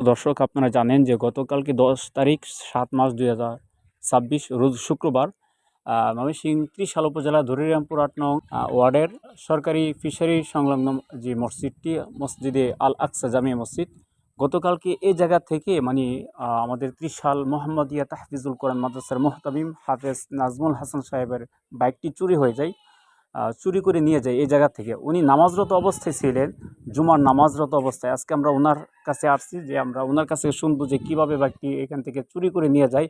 দর্শক, আপনারা জানেন যে গতকালকে 10 তারিখ 7 মাস 2026 রোজ শুক্রবার ময়মনসিংহ ত্রিশাল উপজেলা ধুরিরামপুর 8 নং ওয়ার্ডের সরকারি ফিশারি সংলগ্ন যে মসজিদটি, মসজিদে আল আকসা জামিয়া মসজিদ, গতকালকে এই জায়গা থেকে আমাদের ত্রিশাল মোহাম্মদিয়া তাহফিজুল কোরআন মাদ্রাসার মুহতামিম হাফেজ নাজমুল হাসান সাহেবের বাইকটি চুরি হয়ে যায়। চুরি করে নিয়ে যায় এই জায়গা থেকে। উনি নামাজরত অবস্থায় ছিলেন, জুমার নামাজরত অবস্থায়। আজকে আমরা ওনার কাছে আসছি যে আমরা ওনার কাছে শুনবো যে কীভাবে বাইকটি এখান থেকে চুরি করে নিয়ে যায়,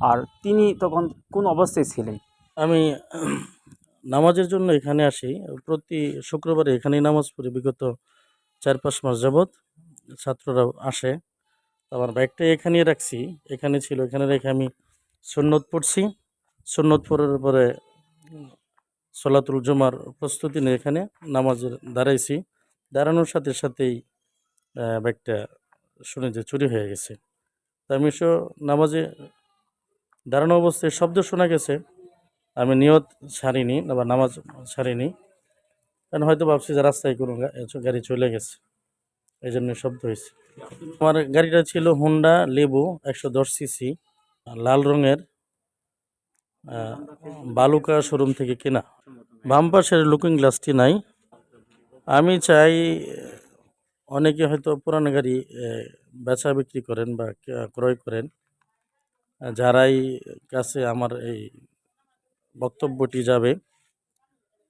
আর তিনি তখন কোন অবস্থায় ছিলেন। আমি নামাজের জন্য এখানে আসি, প্রতি শুক্রবারে এখানেই নামাজ পড়ি। বিগত 4-5 মাস যাবৎ ছাত্ররা আসে। আমার বাইকটা এখানেই রাখছি, এখানে ছিল, এখানে রেখে আমি সুন্নত পড়ছি। সুন্নত পড়ার পরে সলাতুল জুমার প্রস্তুতি নিয়ে এখানে নামাজের দাঁড়াইছি। দাঁড়ানোর সাথে সাথেই বাইকটা শুনে যে চুরি হয়ে গেছে। তা আমি নামাজে দাঁড়ানো অবস্থায় শব্দ শোনা গেছে। আমি নিয়ত ছাড়িনি, আবার নামাজ ছাড়িনি, কারণ হয়তো ভাবছি যে রাস্তায় কোনো গাড়ি চলে গেছে, এই জন্য শব্দ হয়েছে। আমার গাড়িটা ছিল হোন্ডা লেবু 110 সিসি, লাল রঙের, বালুকা শোরুম থেকে কেনা। বাম পাশের লুকিং গ্লাসটি নাই। আমি চাই, অনেকে হয়তো পুরানো গাড়ি বেচা বিক্রি করেন বা ক্রয় করেন, যারাই কাছে আমার এই বক্তব্যটি যাবে,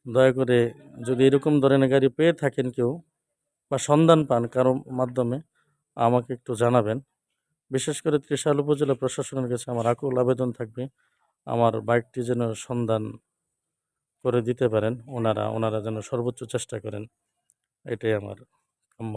দয়া করে যদি এরকম ধরনের গাড়ি পেয়ে থাকেন কেউ বা সন্ধান পান কারো মাধ্যমে, আমাকে একটু জানাবেন। বিশেষ করে ত্রিশাল উপজেলা প্রশাসনের কাছে আমার আকুল আবেদন থাকবে, আমার বাইকটি যেন সন্ধান করে দিতে পারেন ওনারা যেন সর্বোচ্চ চেষ্টা করেন, এটাই আমার কাম্য।